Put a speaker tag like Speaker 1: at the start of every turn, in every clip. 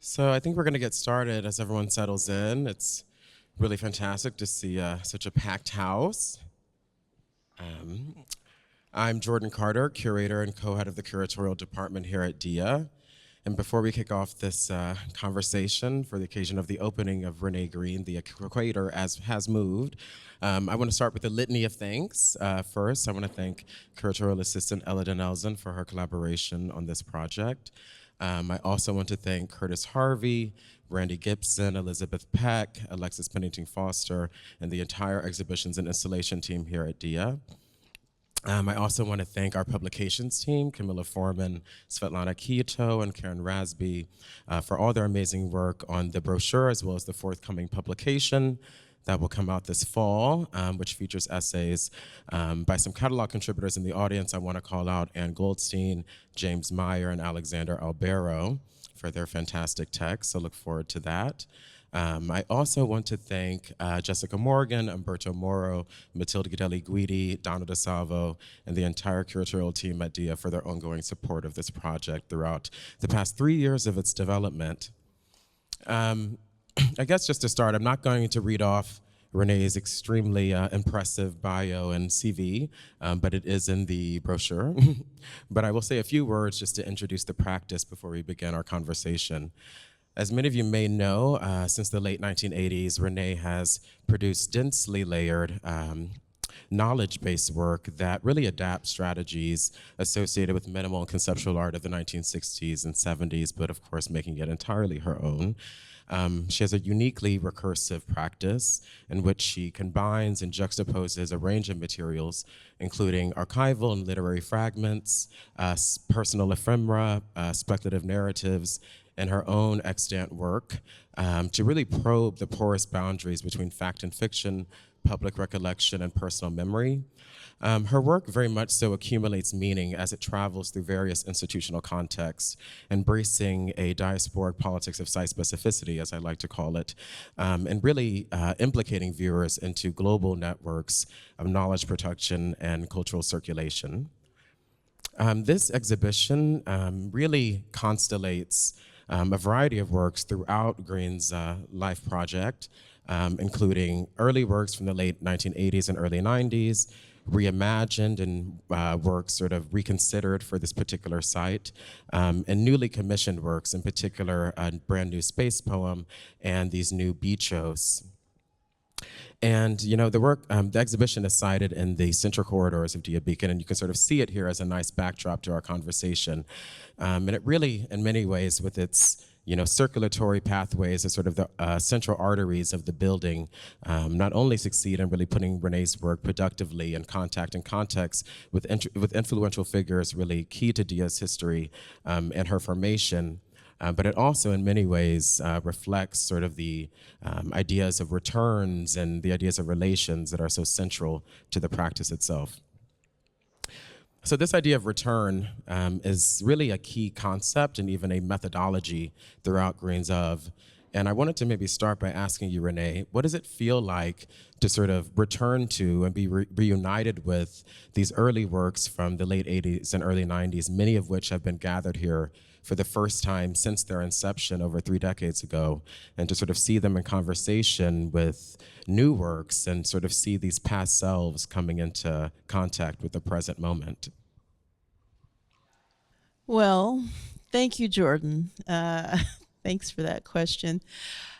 Speaker 1: So I think we're going to get started as everyone settles in. It's really fantastic to see such a packed house. I'm Jordan Carter, curator and co-head of the curatorial department here at DIA. And before we kick off this conversation for the occasion of the opening of Renée Green, the Equator Has Moved, I want to start with a litany of thanks. First, I want to thank curatorial assistant Ella Denelson for her collaboration on this project. I also want to thank Curtis Harvey, Randy Gibson, Elizabeth Peck, Alexis Pennington Foster, and the entire exhibitions and installation team here at DIA. I also want to thank our publications team, Camilla Foreman, Svetlana Kieto, and Karen Rasby, for all their amazing work on the brochure as well as the forthcoming publication that will come out this fall, which features essays by some catalog contributors in the audience. I want to call out Ann Goldstein, James Meyer, and Alexander Albero for their fantastic text, so look forward to that. I also want to thank Jessica Morgan, Umberto Moro, Matilde Gidelli Guidi, Donna DeSalvo, and the entire curatorial team at DIA for their ongoing support of this project throughout the past 3 years of its development. I guess just to start, I'm not going to read off Renée's extremely impressive bio and CV, but it is in the brochure. But I will say a few words just to introduce the practice before we begin our conversation. As many of you may know, since the late 1980s, Renée has produced densely layered knowledge-based work that really adapts strategies associated with minimal and conceptual art of the 1960s and 70s, but of course making it entirely her own. She has a uniquely recursive practice in which she combines and juxtaposes a range of materials, including archival and literary fragments, personal ephemera, speculative narratives, and her own extant work to really probe the porous boundaries between fact and fiction, public recollection, and personal memory. Her work very much so accumulates meaning as it travels through various institutional contexts, embracing a diasporic politics of site specificity, as I like to call it, and really implicating viewers into global networks of knowledge production and cultural circulation. This exhibition really constellates a variety of works throughout Green's life project, including early works from the late 1980s and early 90s, reimagined and works sort of reconsidered for this particular site, and newly commissioned works, in particular a brand new space poem and these new bichos. And you know, the work, the exhibition is cited in the central corridors of DIA Beacon, and you can sort of see it here as a nice backdrop to our conversation. And it really, in many ways, with its circulatory pathways as sort of the central arteries of the building, not only succeed in really putting Renée's work productively in contact and context with influential figures really key to DIA's history and her formation, but it also in many ways reflects sort of the ideas of returns and the ideas of relations that are so central to the practice itself. So this idea of return is really a key concept and even a methodology throughout Green's of. And I wanted to maybe start by asking you, Renée, what does it feel like to sort of return to and be reunited with these early works from the late 80s and early 90s, many of which have been gathered here for the first time since their inception over 3 decades ago, and to sort of see them in conversation with new works and sort of see these past selves coming into contact with the present moment?
Speaker 2: Well, thank you, Jordan. Thanks for that question.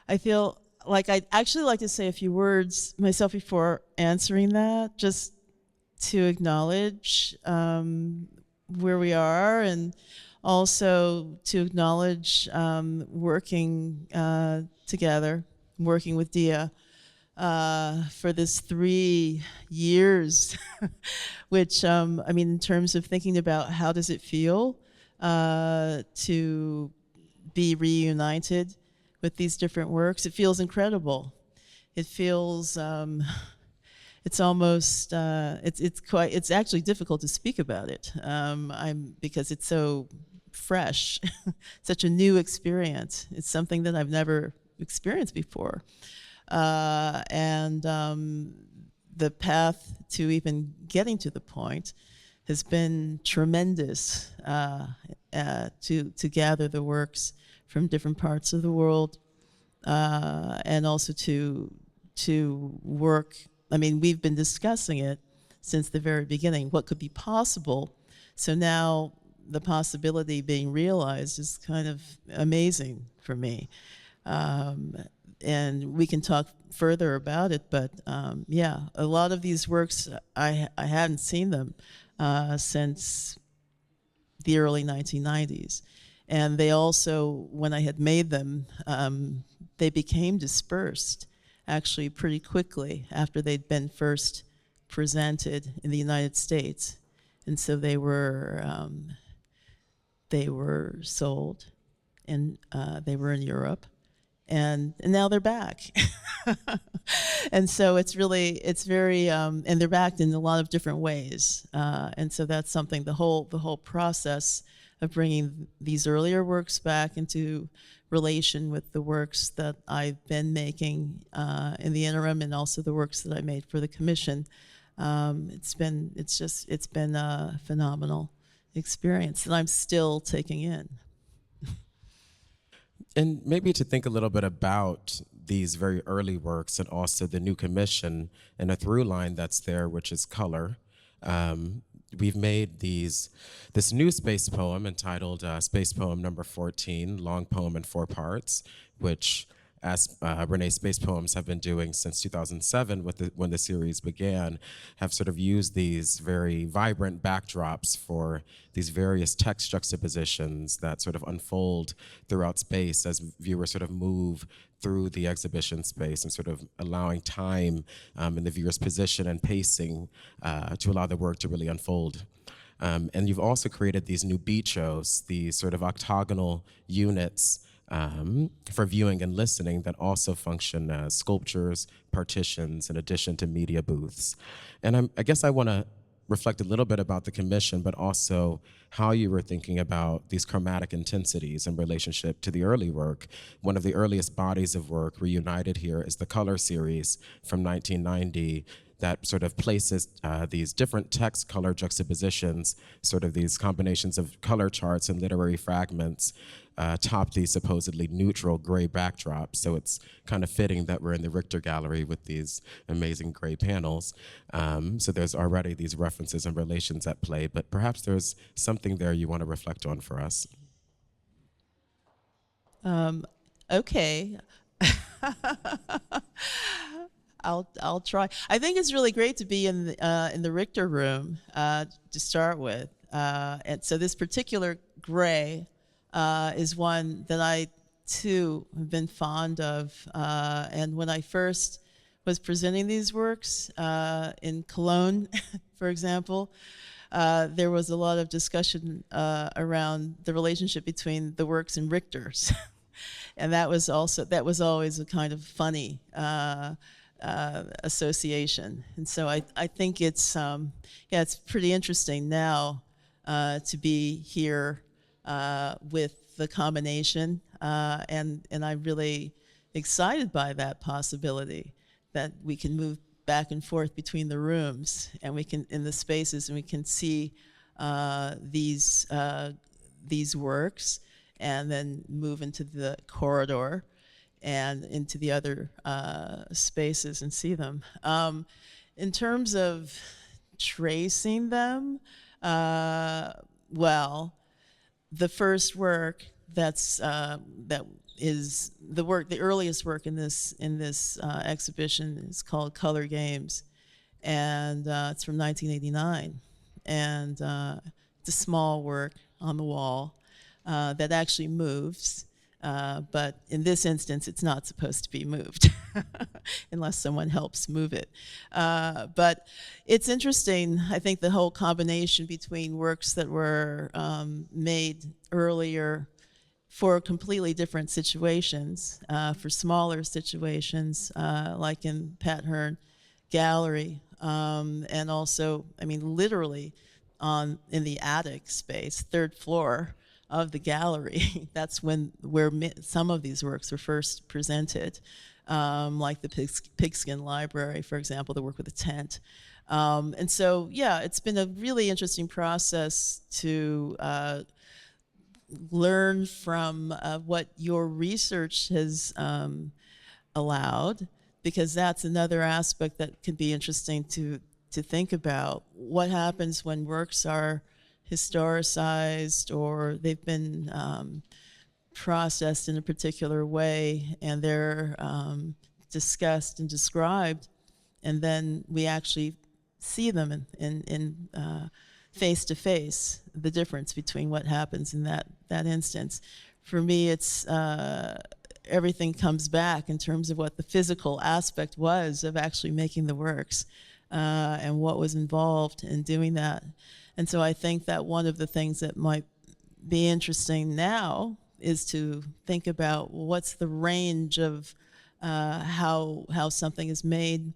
Speaker 2: I feel like I'd actually like to say a few words myself before answering that, just to acknowledge where we are, and also to acknowledge working together, working with DIA for this 3 years, which, I mean, in terms of thinking about how does it feel to be reunited with these different works, it feels incredible. It feels, it's almost, it's actually difficult to speak about it. Because it's so fresh, such a new experience. It's something that I've never experienced before. And the path to even getting to the point has been tremendous to gather the works from different parts of the world, and also to work. I mean, we've been discussing it since the very beginning, what could be possible. So now the possibility being realized is kind of amazing for me. And we can talk further about it, but yeah, a lot of these works, I hadn't seen them since the early 1990s. And they also, when I had made them, they became dispersed actually pretty quickly after they'd been first presented in the United States. And so they were sold, and they were in Europe, and now they're back. And so it's very, and they're back in a lot of different ways. And so that's something, the whole process of bringing these earlier works back into relation with the works that I've been making in the interim, and also the works that I made for the commission. It's been a phenomenal experience that I'm still taking in.
Speaker 1: And maybe to think a little bit about these very early works and also the new commission and a through line that's there, which is color. We've made this new space poem entitled Space Poem Number 14, long poem in 4 parts, which, as Renee's space poems have been doing since 2007 when the series began, have sort of used these very vibrant backdrops for these various text juxtapositions that sort of unfold throughout space as viewers sort of move through the exhibition space, and sort of allowing time in the viewer's position and pacing to allow the work to really unfold. And you've also created these new bichos, these sort of octagonal units for viewing and listening that also function as sculptures, partitions, in addition to media booths. And I guess I want to reflect a little bit about the commission, but also how you were thinking about these chromatic intensities in relationship to the early work. One of the earliest bodies of work reunited here is the Color series from 1990, that sort of places these different text color juxtapositions, sort of these combinations of color charts and literary fragments, top these supposedly neutral gray backdrops. So it's kind of fitting that we're in the Richter Gallery with these amazing gray panels. So there's already these references and relations at play, but perhaps there's something there you want to reflect on for us.
Speaker 2: Okay. I'll try. I think it's really great to be in the Richter room to start with, and so this particular gray is one that I too have been fond of. And when I first was presenting these works in Cologne, for example, there was a lot of discussion around the relationship between the works and Richter's, and that was always a kind of funny association. And so I think it's pretty interesting now to be here with the combination, and I'm really excited by that possibility that we can move back and forth between the rooms, and we can in the spaces, and we can see these works, and then move into the corridor and into the other spaces and see them. In terms of tracing them, well, the first work that is the earliest work in this exhibition is called Color Games, and it's from 1989, and it's a small work on the wall that actually moves. But in this instance, it's not supposed to be moved unless someone helps move it. But it's interesting, I think, the whole combination between works that were made earlier for completely different situations, for smaller situations, like in Pat Hearn Gallery, and also, I mean, literally in the attic space, 3rd floor of the gallery. That's where some of these works were first presented, like the Pigskin Library, for example, the work with the tent. And so, yeah, it's been a really interesting process to learn from what your research has allowed, because that's another aspect that can be interesting to think about. What happens when works are historicized or they've been processed in a particular way and they're discussed and described, and then we actually see them in face to face, the difference between what happens in that instance. For me, it's everything comes back in terms of what the physical aspect was of actually making the works and what was involved in doing that. And so I think that one of the things that might be interesting now is to think about what's the range of how something is made,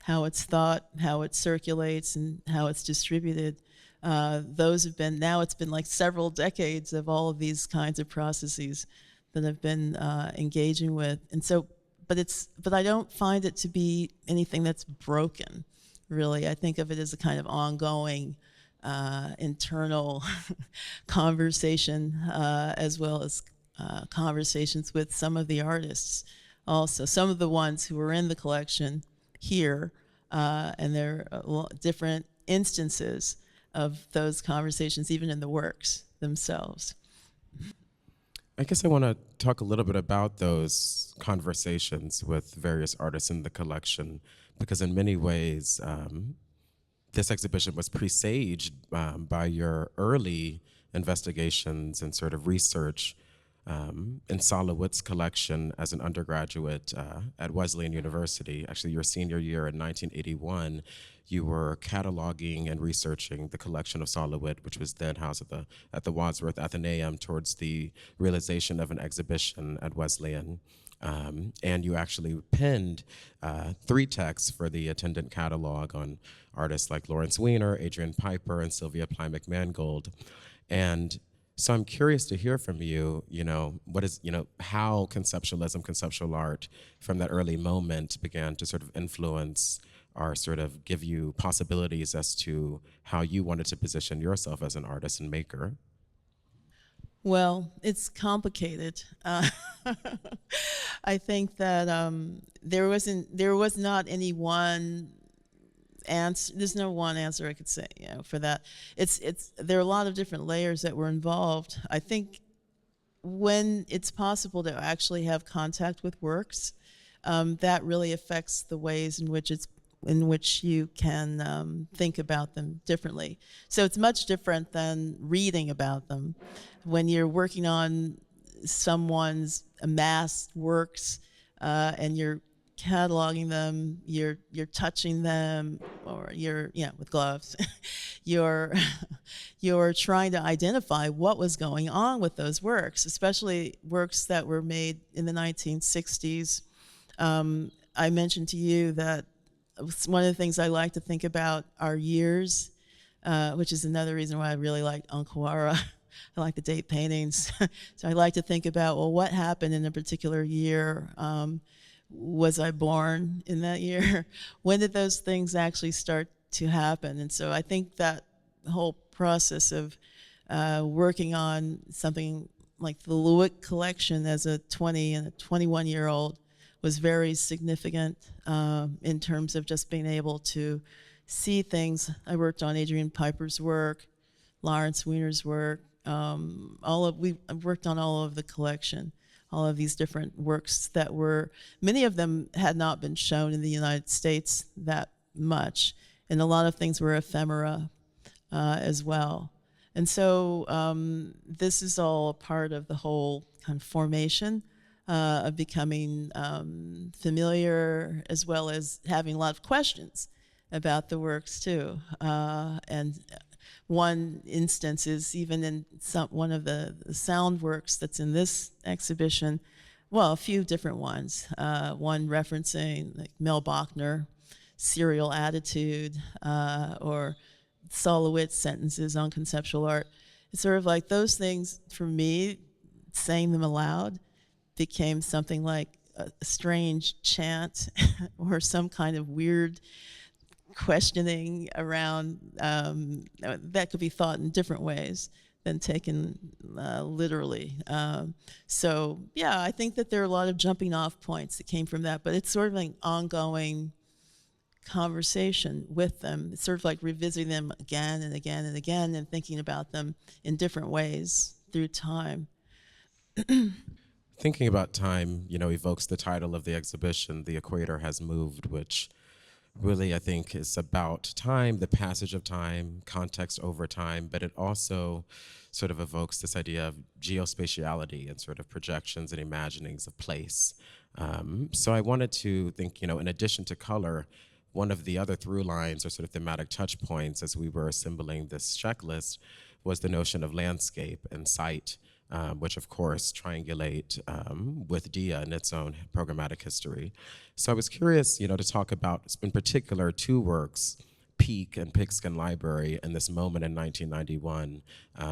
Speaker 2: how it's thought, how it circulates, and how it's distributed. Those have been, now it's been like several decades of all of these kinds of processes that I've been engaging with. And so, but I don't find it to be anything that's broken, really. I think of it as a kind of ongoing internal conversation, as well as conversations with some of the artists also. Some of the ones who are in the collection here, and there are different instances of those conversations, even in the works themselves.
Speaker 1: I guess I want to talk a little bit about those conversations with various artists in the collection, because in many ways, this exhibition was presaged by your early investigations and sort of research in Solowit's collection as an undergraduate at Wesleyan University. Actually, your senior year in 1981, you were cataloging and researching the collection of Solowit, which was then housed at the Wadsworth Athenaeum towards the realization of an exhibition at Wesleyan. And you actually penned 3 texts for the attendant catalog on artists like Lawrence Weiner, Adrian Piper, and Sylvia Ply McMangold. And so I'm curious to hear from you, how conceptualism, conceptual art from that early moment began to sort of influence or sort of give you possibilities as to how you wanted to position yourself as an artist and maker.
Speaker 2: Well, it's complicated. I think that there was not any one answer. There's no one answer I could say, for that. There are a lot of different layers that were involved. I think when it's possible to actually have contact with works, that really affects the ways in which you can think about them differently. So it's much different than reading about them. When you're working on someone's amassed works and you're cataloging them, you're touching them, or with gloves. you're trying to identify what was going on with those works, especially works that were made in the 1960s. I mentioned to you that one of the things I like to think about are years, which is another reason why I really like Anquara. I like the date paintings. So I like to think about, well, what happened in a particular year? Was I born in that year? When did those things actually start to happen? And so I think that whole process of working on something like the Lewitt collection as a 20 and a 21-year-old was very significant in terms of just being able to see things. I worked on Adrian Piper's work, Lawrence Weiner's work. I've worked on all of the collection, all of these different works that many of them had not been shown in the United States that much, and a lot of things were ephemera as well. And so this is all a part of the whole kind of formation of becoming familiar, as well as having a lot of questions about the works too. And one instance is even in one of the sound works that's in this exhibition, well, a few different ones. One referencing like Mel Bachner, Serial Attitude, or Solowit's sentences on conceptual art. It's sort of like those things, for me, saying them aloud became something like a strange chant or some kind of weird questioning around that could be thought in different ways. than taken literally. So yeah, I think that there are a lot of jumping off points that came from that, but it's sort of an ongoing conversation with them. It's sort of like revisiting them again and again and again and thinking about them in different ways through time.
Speaker 1: Thinking about time, evokes the title of the exhibition, The Equator Has Moved, which really, I think, is about time, the passage of time, context over time, but it also sort of evokes this idea of geospatiality and sort of projections and imaginings of place. So I wanted to think, in addition to color, one of the other through lines or sort of thematic touch points as we were assembling this checklist was the notion of landscape and site, which of course triangulate with DIA in its own programmatic history. So I was curious, to talk about, in particular, two works, Peak and Pigskin Library, and this moment in 1991,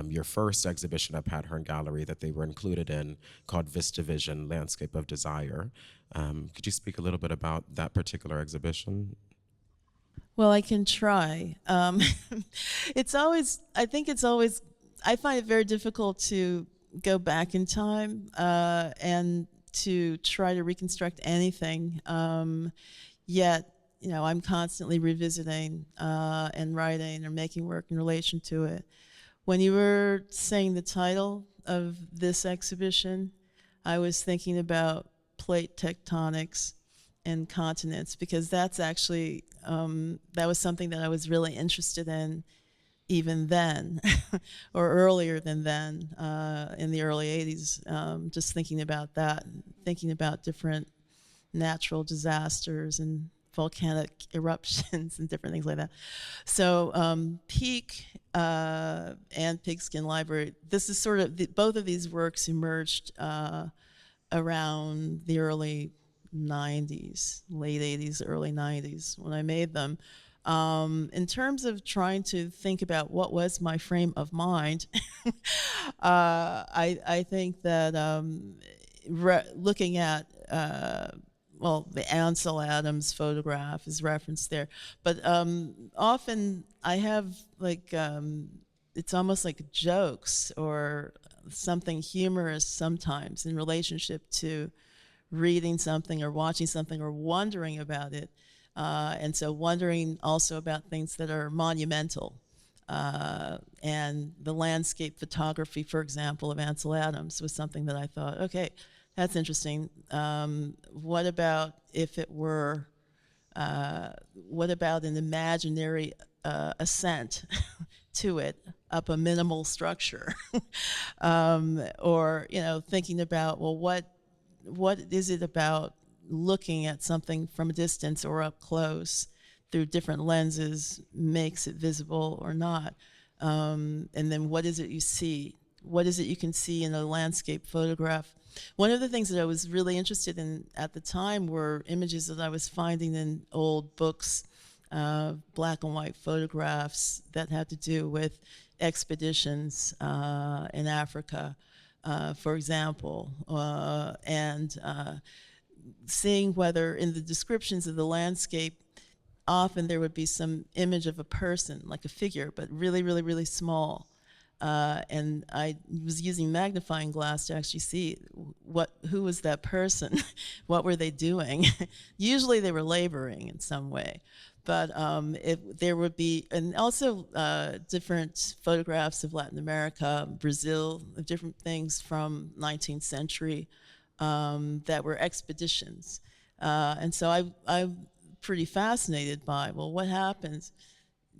Speaker 1: your first exhibition at Pat Hearn Gallery that they were included in, called Vista Vision, Landscape of Desire. Could you speak a little bit about that particular exhibition?
Speaker 2: Well, I can try. I find it very difficult to go back in time and to try to reconstruct anything. Yet, I'm constantly revisiting and writing or making work in relation to it. When you were saying the title of this exhibition, I was thinking about plate tectonics and continents, because that's actually, that was something that I was really interested in even then, or earlier than then, in the early 80s, just thinking about that, thinking about different natural disasters and volcanic eruptions and different things like that. So Peak and Pigskin Library, this is sort of, both of these works emerged around the early 90s, late 80s, early 90s when I made them. In terms of trying to think about what was my frame of mind, I think that looking at, the Ansel Adams photograph is referenced there, but often I have it's almost like jokes or something humorous sometimes in relationship to reading something or watching something or wondering about it. And so wondering also about things that are monumental. And the landscape photography, for example, of Ansel Adams was something that I thought, okay, that's interesting. What about if it were, what about an imaginary ascent to it up a minimal structure? Or, thinking about, well, what is it about looking at something from a distance or up close through different lenses makes it visible or not? And then what is it you see? What is it you can see in a landscape photograph? One of the things that I was really interested in at the time were images that I was finding in old books, black and white photographs that had to do with expeditions in Africa, for example, and seeing whether in the descriptions of the landscape, often there would be some image of a person, like a figure, but really, really, really small. And I was using magnifying glass to actually see who was that person, what were they doing? Usually they were laboring in some way. But there would be, and also different photographs of Latin America, Brazil, different things from 19th century that were expeditions. And so I'm pretty fascinated by, well, what happens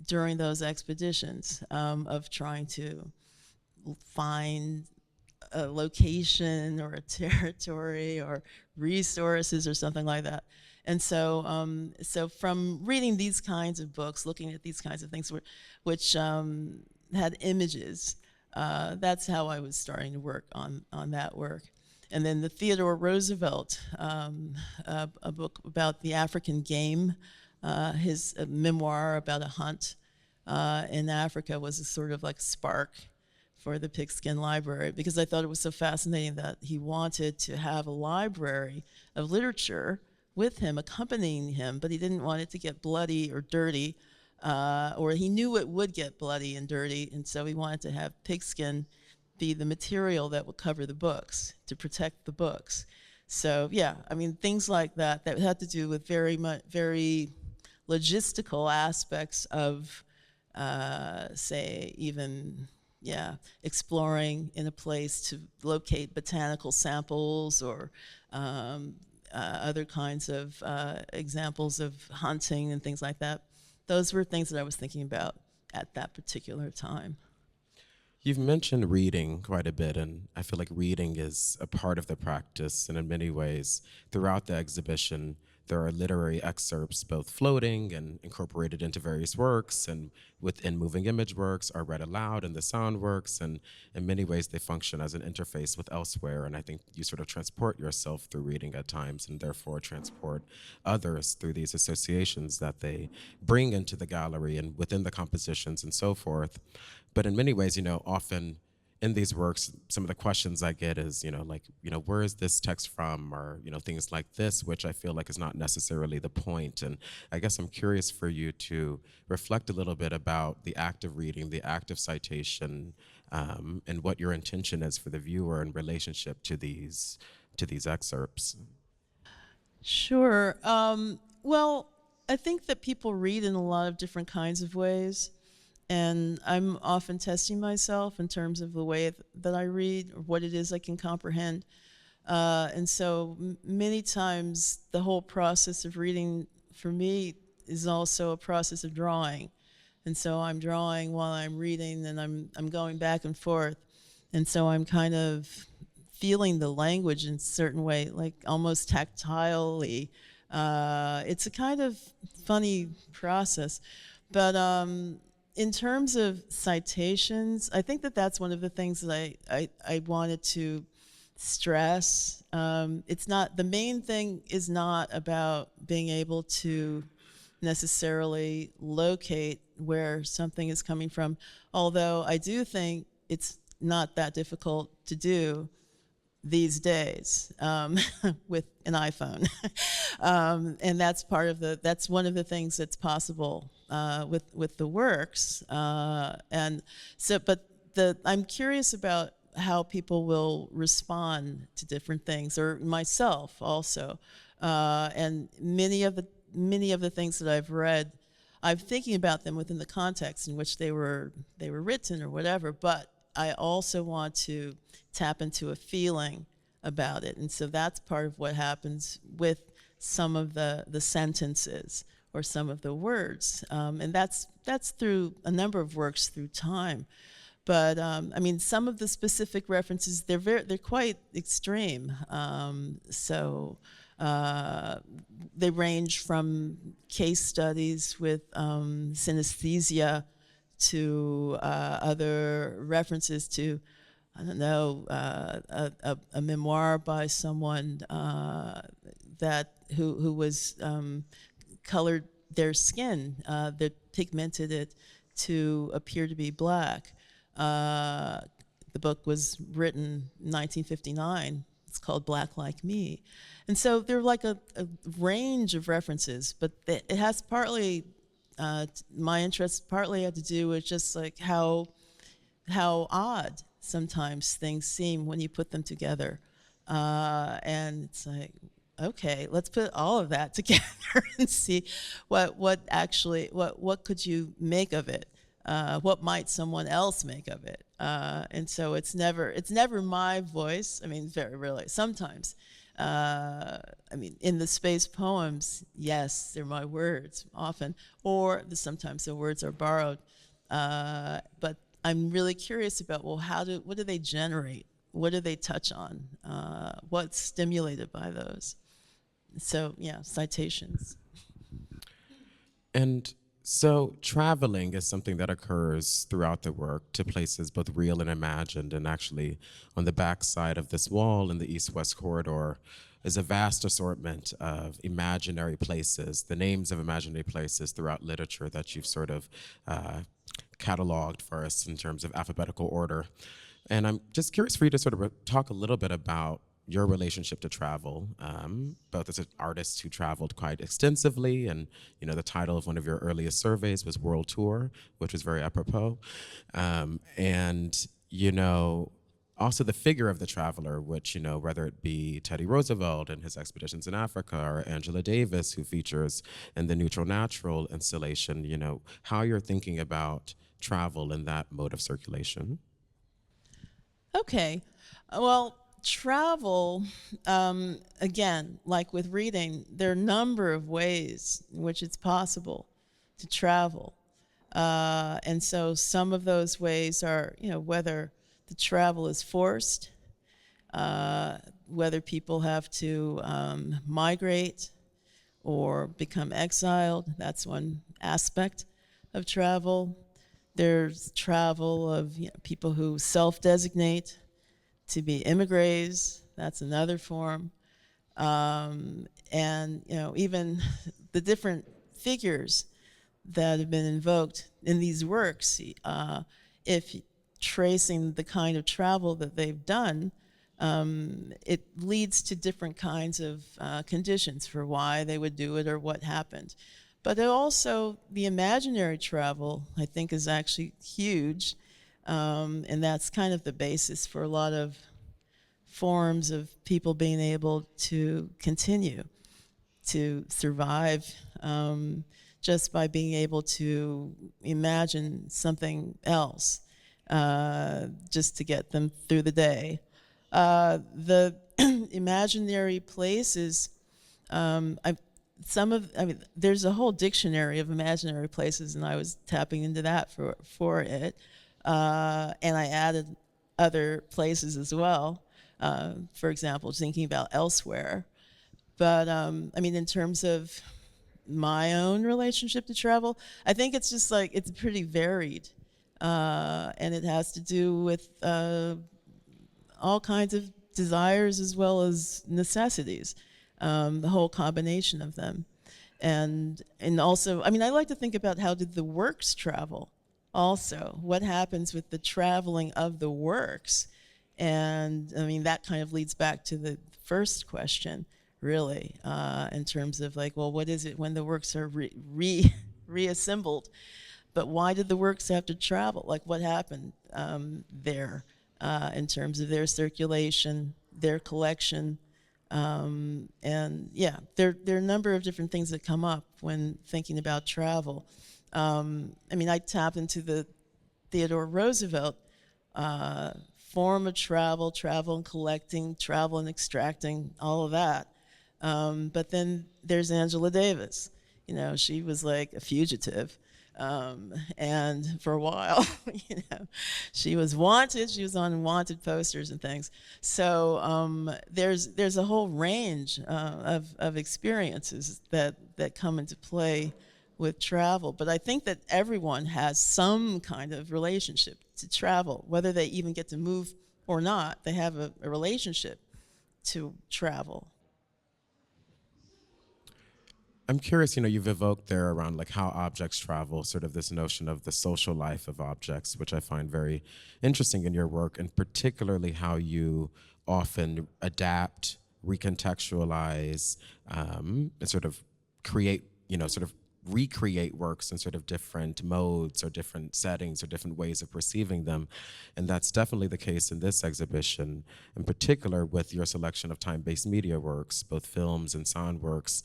Speaker 2: during those expeditions of trying to find a location or a territory or resources or something like that. And so, so from reading these kinds of books, looking at these kinds of things, which had images, that's how I was starting to work on that work. And then the Theodore Roosevelt, a book about the African game, his memoir about a hunt in Africa was a sort of like spark for the Pigskin Library, because I thought it was so fascinating that he wanted to have a library of literature with him, accompanying him, but he didn't want it to get bloody or dirty or he knew it would get bloody and dirty, and so he wanted to have pigskin be the material that would cover the books to protect the books. So yeah, I mean, things like that had to do with very logistical aspects of, say, even, yeah, exploring in a place to locate botanical samples or other kinds of examples of hunting and things like that. Those were things that I was thinking about at that particular time.
Speaker 1: You've mentioned reading quite a bit, and I feel like reading is a part of the practice, and in many ways, throughout the exhibition, there are literary excerpts both floating and incorporated into various works, and within moving image works are read aloud in the sound works, and in many ways they function as an interface with elsewhere, and I think you sort of transport yourself through reading at times, and therefore transport others through these associations that they bring into the gallery and within the compositions and so forth. But in many ways, often in these works, some of the questions I get is, where is this text from, or, things like this, which I feel like is not necessarily the point. And I guess I'm curious for you to reflect a little bit about the act of reading, the act of citation, and what your intention is for the viewer in relationship to these excerpts.
Speaker 2: Sure. Well, I think that people read in a lot of different kinds of ways. And I'm often testing myself in terms of the way that I read or what it is I can comprehend. And so many times the whole process of reading for me is also a process of drawing. And so I'm drawing while I'm reading, and I'm going back and forth. And so I'm kind of feeling the language in a certain way, like almost tactilely. It's a kind of funny process. But in terms of citations, I think that that's one of the things that I wanted to stress. It's not, the main thing is not about being able to necessarily locate where something is coming from, although I do think it's not that difficult to do these days with an iPhone. And that's that's one of the things that's possible with the works. And so, but I'm curious about how people will respond to different things, or myself also. And many of the things that I've read, I'm thinking about them within the context in which they were written or whatever, but I also want to tap into a feeling about it. And so that's part of what happens with some of the sentences or some of the words. And that's through a number of works through time. But I mean, some of the specific references, they're quite extreme. So they range from case studies with synesthesia to other references to, I don't know, a memoir by someone who was colored their skin, that pigmented it to appear to be black. The book was written in 1959. It's called Black Like Me. And so there are like a range of references, but it has partly, my interest partly had to do with just like how odd sometimes things seem when you put them together. And it's like, okay, let's put all of that together and see what could you make of it? What might someone else make of it? And so it's never my voice. I mean, very rarely. Sometimes, I mean, in the space poems, yes, they're my words often, or sometimes the words are borrowed. But I'm really curious about, well, what do they generate? What do they touch on? What's stimulated by those? So yeah, citations.
Speaker 1: And so traveling is something that occurs throughout the work to places both real and imagined, and actually on the back side of this wall in the east-west corridor is a vast assortment of imaginary places, the names of imaginary places throughout literature that you've sort of cataloged for us in terms of alphabetical order. And I'm just curious for you to sort of talk a little bit about your relationship to travel, both as an artist who traveled quite extensively, and the title of one of your earliest surveys was World Tour, which was very apropos, and also the figure of the traveler, which, whether it be Teddy Roosevelt and his expeditions in Africa, or Angela Davis, who features in the Neutral Natural installation, how you're thinking about travel in that mode of circulation.
Speaker 2: Okay. Well, travel, again, like with reading, there are a number of ways in which it's possible to travel. And so some of those ways are, whether the travel is forced, whether people have to migrate or become exiled. That's one aspect of travel. There's travel of people who self-designate to be immigrants. That's another form. And even the different figures that have been invoked in these works, if tracing the kind of travel that they've done, it leads to different kinds of conditions for why they would do it or what happened. But also the imaginary travel, I think, is actually huge, and that's kind of the basis for a lot of forms of people being able to continue to survive just by being able to imagine something else. Just to get them through the day. The imaginary places, there's a whole dictionary of imaginary places, and I was tapping into that for it. And I added other places as well. For example, thinking about elsewhere. But in terms of my own relationship to travel, I think it's just it's pretty varied. And it has to do with all kinds of desires as well as necessities, the whole combination of them. And also, I like to think about how did the works travel also? What happens with the traveling of the works? And that kind of leads back to the first question, really, in terms of what is it when the works are reassembled? But why did the works have to travel? What happened there in terms of their circulation, their collection? And there are a number of different things that come up when thinking about travel. I tapped into the Theodore Roosevelt form of travel and collecting, travel and extracting, all of that. But then there's Angela Davis. She was like a fugitive. And for a while, she was wanted. She was on wanted posters and things. So there's a whole range of experiences that come into play with travel. But I think that everyone has some kind of relationship to travel, whether they even get to move or not. They have a relationship to travel.
Speaker 1: I'm curious, you've evoked there around how objects travel, sort of this notion of the social life of objects, which I find very interesting in your work, and particularly how you often adapt, recontextualize, and sort of create, sort of recreate works in sort of different modes or different settings or different ways of perceiving them. And that's definitely the case in this exhibition, in particular with your selection of time-based media works, both films and sound works.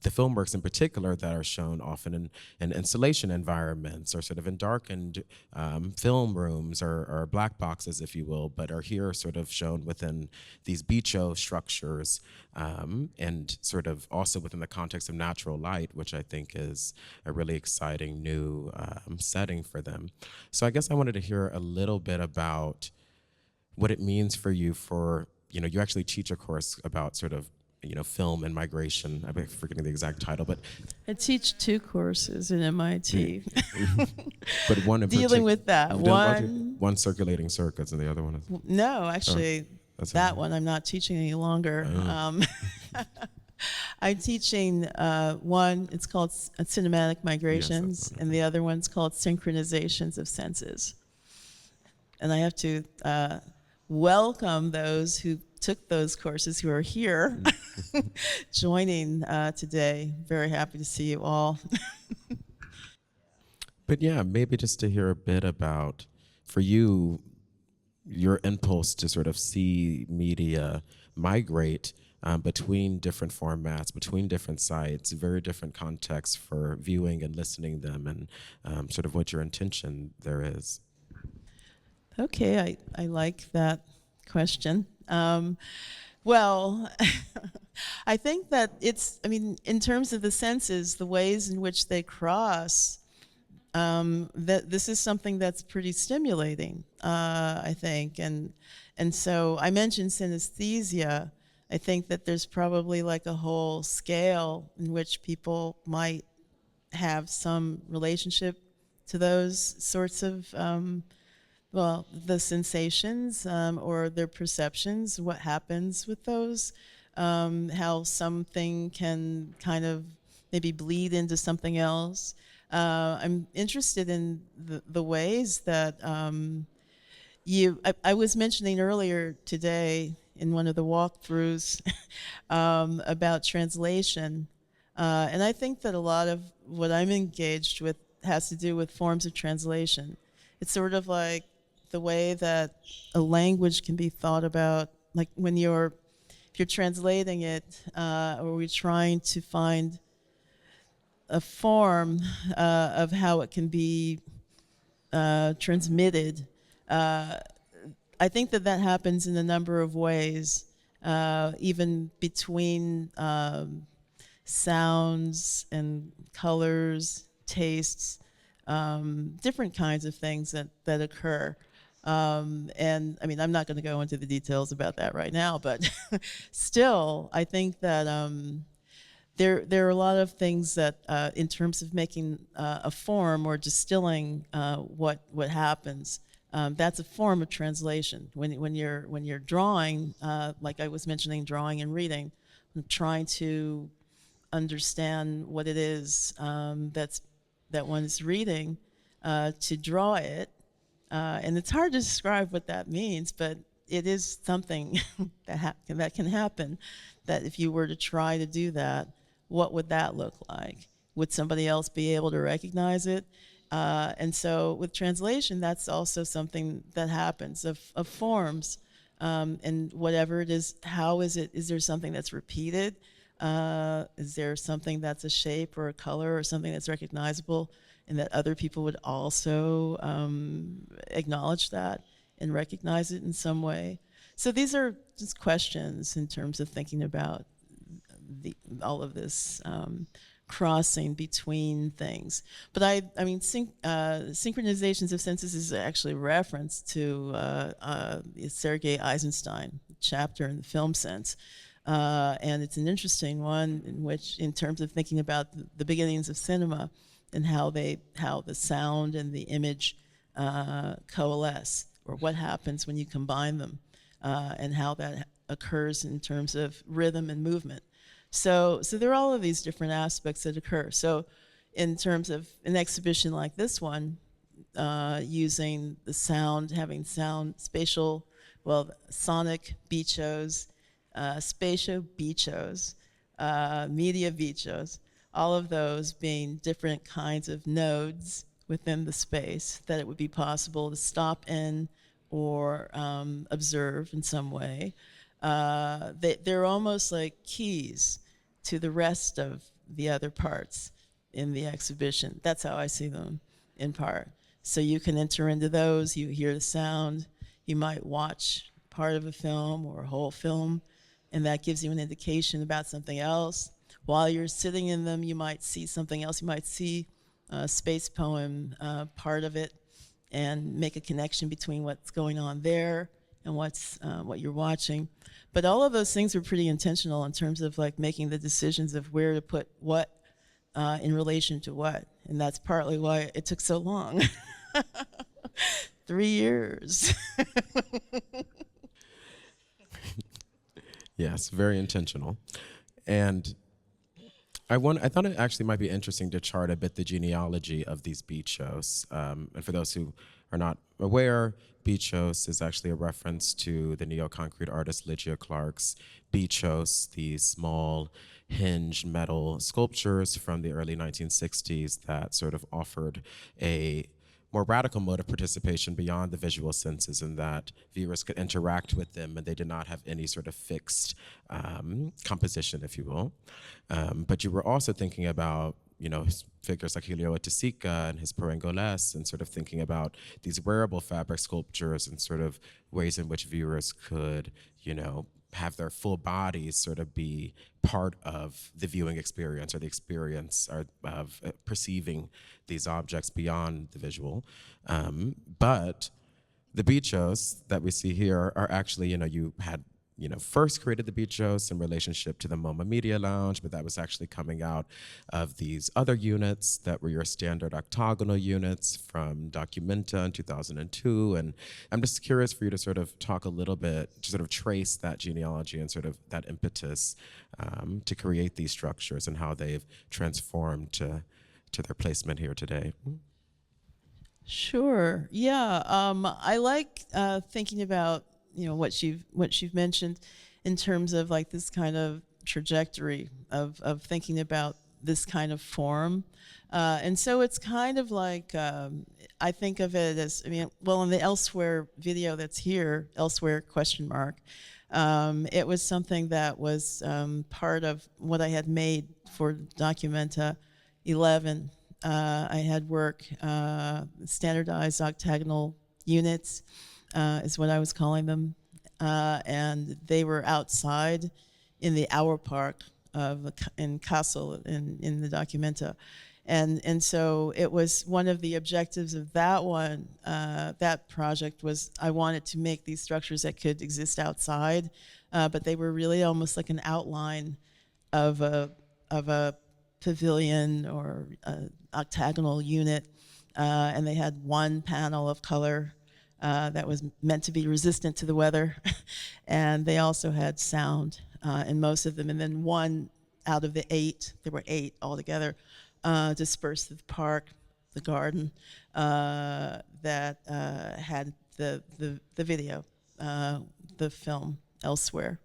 Speaker 1: The film works in particular that are shown often in installation environments or sort of in darkened film rooms or black boxes, if you will, but are here sort of shown within these bicho structures and sort of also within the context of natural light, which I think is a really exciting new setting for them. So I guess I wanted to hear a little bit about what it means for you you actually teach a course about sort of film and migration. I'm forgetting the exact title, but
Speaker 2: I teach 2 courses at MIT.
Speaker 1: But one in
Speaker 2: dealing with that.
Speaker 1: One circulating circuits, and the other one is
Speaker 2: no, actually, that one I'm not teaching any longer. I'm teaching one. It's called cinematic migrations, and the other one's called synchronizations of senses. And I have to welcome those who took those courses who are here joining today. Very happy to see you all.
Speaker 1: But yeah, maybe just to hear a bit about, for you, your impulse to sort of see media migrate between different formats, between different sites, very different contexts for viewing and listening them, and sort of what your intention there is.
Speaker 2: Okay, I like that question. Well, I think that in terms of the senses, the ways in which they cross, that this is something that's pretty stimulating, I think. And so I mentioned synesthesia. I think that there's probably like a whole scale in which people might have some relationship to those sorts of, the sensations or their perceptions, what happens with those, how something can kind of maybe bleed into something else. I'm interested in the ways that I was mentioning earlier today in one of the walkthroughs about translation. And I think that a lot of what I'm engaged with has to do with forms of translation. It's sort of like the way that a language can be thought about, like if you're translating it, or we're trying to find a form of how it can be transmitted. I think that happens in a number of ways, even between sounds and colors, tastes, different kinds of things that occur. And I mean, I'm not going to go into the details about that right now, but still, I think that there are a lot of things that, in terms of making a form or distilling what happens, that's a form of translation. When you're drawing, like I was mentioning, drawing and reading, trying to understand what it is that one's reading, to draw it, and it's hard to describe what that means, but it is something that can happen. That if you were to try to do that, what would that look like? Would somebody else be able to recognize it? And so with translation, that's also something that happens of forms, and whatever it is, how is it? Is there something that's repeated? Is there something that's a shape or a color or something that's recognizable, and that other people would also acknowledge that and recognize it in some way? So these are just questions in terms of thinking about all of this crossing between things. But I mean, synchronizations of senses is actually a reference to Sergei Eisenstein chapter in the film sense. And it's an interesting one in terms of thinking about the beginnings of cinema and how the sound and the image coalesce, or what happens when you combine them, and how that occurs in terms of rhythm and movement. So there are all of these different aspects that occur. So in terms of an exhibition like this one, using the sound, having sound, spatial, sonic bichos, spatial bichos, media bichos, all of those being different kinds of nodes within the space that it would be possible to stop in or observe in some way. They're almost like keys to the rest of the other parts in the exhibition. That's how I see them, in part. So you can enter into those, you hear the sound, you might watch part of a film or a whole film, and that gives you an indication about something else. While you're sitting in them, you might see something else. You might see a space poem, part of it, and make a connection between what's going on there and what you're watching. But all of those things are pretty intentional in terms of like making the decisions of where to put what in relation to what. And that's partly why it took so long. 3 years.
Speaker 1: Yes, very intentional. And I thought it actually might be interesting to chart a bit the genealogy of these bichos. And for those who are not aware, bichos is actually a reference to the neo-concrete artist Lygia Clark's bichos, these small hinged metal sculptures from the early 1960s that sort of offered a more radical mode of participation beyond the visual senses, in that viewers could interact with them and they did not have any sort of fixed composition, if you will. But you were also thinking about, you know, figures like Helio Tisica and his Perengoles, and sort of thinking about these wearable fabric sculptures and sort of ways in which viewers could, you know, have their full bodies sort of be part of the viewing experience, or the experience of perceiving these objects beyond the visual. But the bichos that we see here are actually, you know, you had, you know, first created the bichos in relationship to the MoMA Media Lounge, but that was actually coming out of these other units that were your standard octagonal units from Documenta in 2002. And I'm just curious for you to sort of talk a little bit, to sort of trace that genealogy and sort of that impetus to create these structures and how they've transformed to their placement here today.
Speaker 2: Sure. Yeah. I like thinking about, you know, what you've mentioned in terms of like this kind of trajectory of thinking about this kind of form. And so it's kind of like, I think of it as, I mean, well, in the Elsewhere video that's here, Elsewhere question mark, it was something that was part of what I had made for Documenta 11. I had work, standardized octagonal units, is what I was calling them. And they were outside in the Hour Park in Kassel in the Documenta. And so it was one of the objectives of that one, that project was I wanted to make these structures that could exist outside, but they were really almost like an outline of a pavilion or an octagonal unit, and they had one panel of color that was meant to be resistant to the weather, and they also had sound in most of them, and then one out of the 8, there were 8 altogether, dispersed through the park, the garden, that had the video, the film Elsewhere,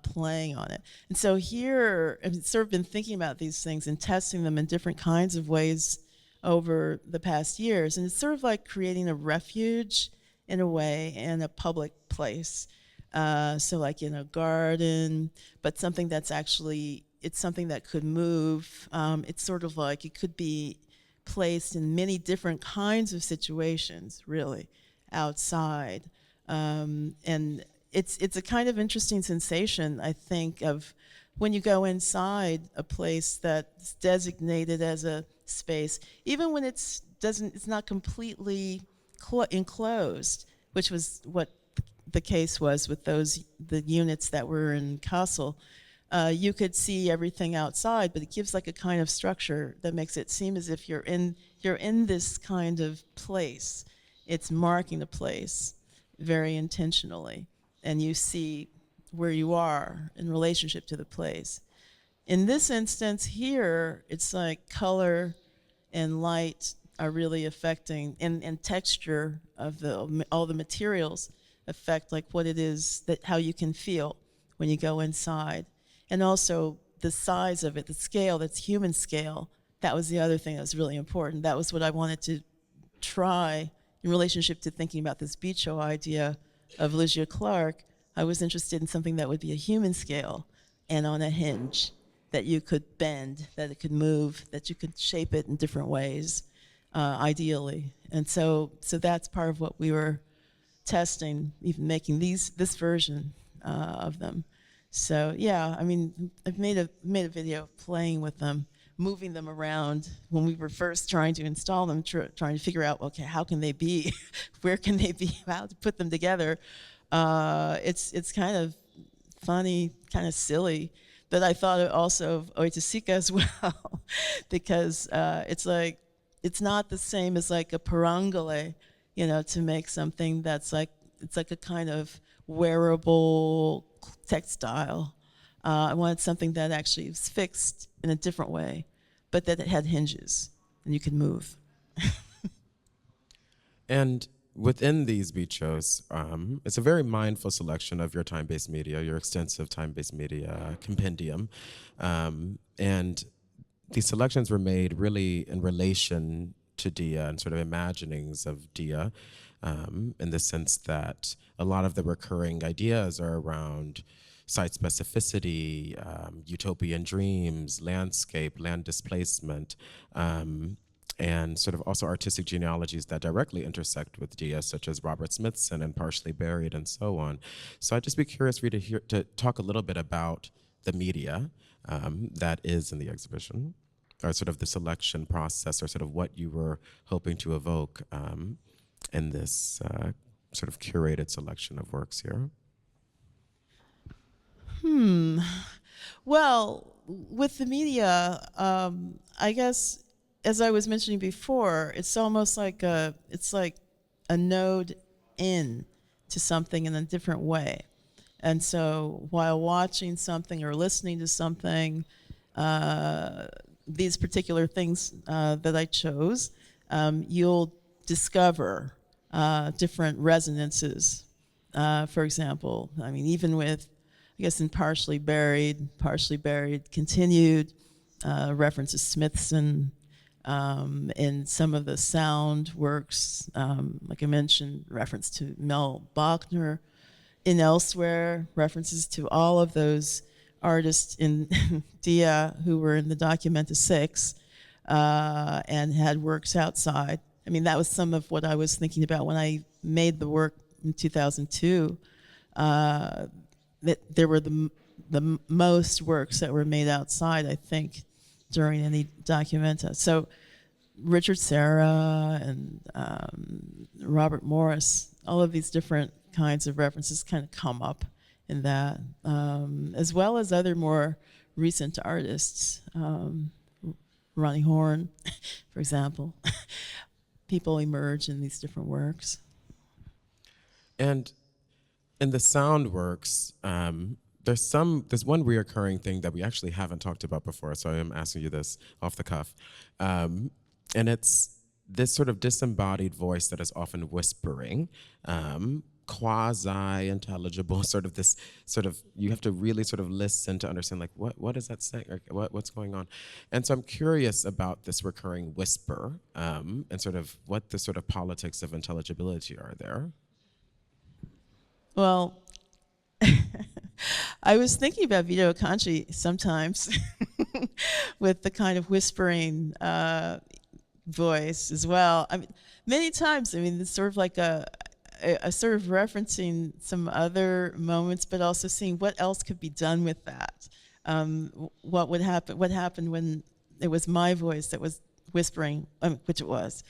Speaker 2: playing on it. And so here, I've sort of been thinking about these things and testing them in different kinds of ways over the past years. And it's sort of like creating a refuge, in a way, in a public place. So like in a garden, but something that's actually, it's something that could move. It's sort of like it could be placed in many different kinds of situations, really, outside. And it's a kind of interesting sensation, I think, of when you go inside a place that's designated as a space, even when it's not completely enclosed, which was what the case was with the units that were in Kassel. You could see everything outside, but it gives like a kind of structure that makes it seem as if you're in this kind of place. It's marking the place very intentionally, and you see where you are in relationship to the place. In this instance here, it's like color and light are really affecting, and texture of all the materials affect like what it is, that how you can feel when you go inside. And also the size of it, the scale, that's human scale. That was the other thing that was really important. That was what I wanted to try in relationship to thinking about this Bicho idea of Lygia Clark. I was interested in something that would be a human scale and on a hinge, that you could bend, that it could move, that you could shape it in different ways, ideally. And so that's part of what we were testing, even making this version of them. So yeah, I mean, I've made a video playing with them, moving them around when we were first trying to install them, trying to figure out, okay, how can they be, where can they be, how to put them together. It's kind of funny, kind of silly, but I thought also of Oiticica as well, because it's like, it's not the same as like a perangole, to make something that's like, it's like a kind of wearable textile. I wanted something that actually was fixed in a different way, but that it had hinges and you could move.
Speaker 1: And within these beat shows, it's a very mindful selection of your time-based media, your extensive time-based media compendium. And these selections were made really in relation to Dia and sort of imaginings of Dia, in the sense that a lot of the recurring ideas are around site specificity, utopian dreams, landscape, land displacement, and sort of also artistic genealogies that directly intersect with Dia, such as Robert Smithson and Partially Buried and so on. So I'd just be curious for you to talk a little bit about the media that is in the exhibition, or sort of the selection process, or sort of what you were hoping to evoke in this sort of curated selection of works here.
Speaker 2: Well, with the media, I guess, as I was mentioning before, it's almost like a node in to something in a different way. And so while watching something or listening to something, these particular things that I chose, you'll discover different resonances. For example, I mean, even with, I guess in Partially Buried continued, references Smithson, in some of the sound works, like I mentioned, reference to Mel Bachner. In Elsewhere, references to all of those artists in Dia who were in the Documenta 6 and had works outside. I mean, that was some of what I was thinking about when I made the work in 2002. That there were the most works that were made outside, I think, during any Documenta. So Richard Serra and Robert Morris, all of these different kinds of references kind of come up in that, as well as other more recent artists, Ronnie Horn, for example. People emerge in these different works.
Speaker 1: And in the sound works, there's one reoccurring thing that we actually haven't talked about before, so I am asking you this off the cuff. And it's this sort of disembodied voice that is often whispering, quasi-intelligible, you have to really sort of listen to understand, like, what is that saying, or what's going on? And so I'm curious about this recurring whisper, and sort of what the sort of politics of intelligibility are there.
Speaker 2: Well, I was thinking about Vito Conchi sometimes with the kind of whispering voice as well. I mean, many times, I mean, it's sort of like a sort of referencing some other moments, but also seeing what else could be done with that. What happened when it was my voice that was whispering, which it was,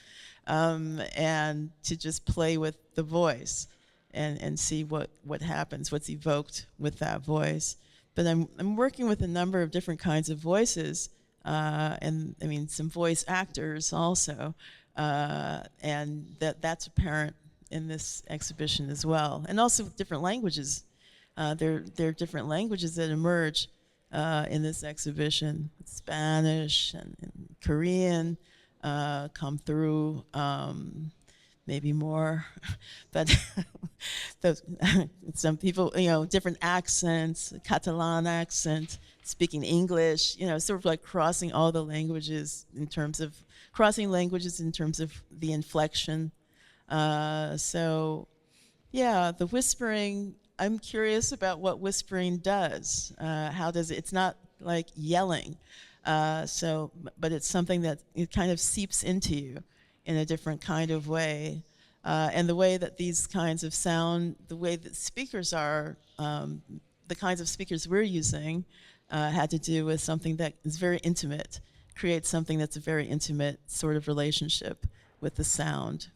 Speaker 2: and to just play with the voice. And see what happens, what's evoked with that voice. But I'm working with a number of different kinds of voices, and I mean some voice actors also, and that's apparent in this exhibition as well. And also with different languages. There are different languages that emerge in this exhibition. Spanish and Korean come through. Maybe more, but some people, different accents, Catalan accent, speaking English, sort of like crossing all the languages in terms of the inflection. So, yeah, the whispering, I'm curious about what whispering does. How does it, it's not like yelling, but it's something that it kind of seeps into you in a different kind of way. And the way that these kinds of sound, the way that speakers are, the kinds of speakers we're using had to do with something that is very intimate, creates something that's a very intimate sort of relationship with the sound.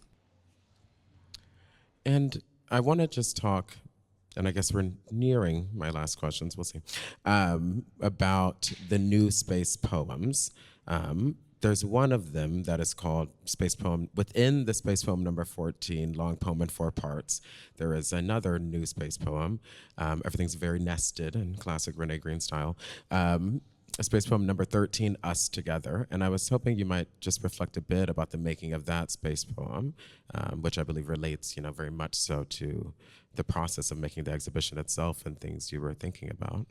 Speaker 1: And I want to just talk, and I guess we're nearing my last questions, we'll see, about the new space poems. There's one of them that is called Space Poem. Within the Space Poem number 14, Long Poem in 4 parts, there is another new space poem. Everything's very nested in classic Renée Green style. A space poem number 13, Us Together. And I was hoping you might just reflect a bit about the making of that space poem, which I believe relates, very much so to the process of making the exhibition itself and things you were thinking about.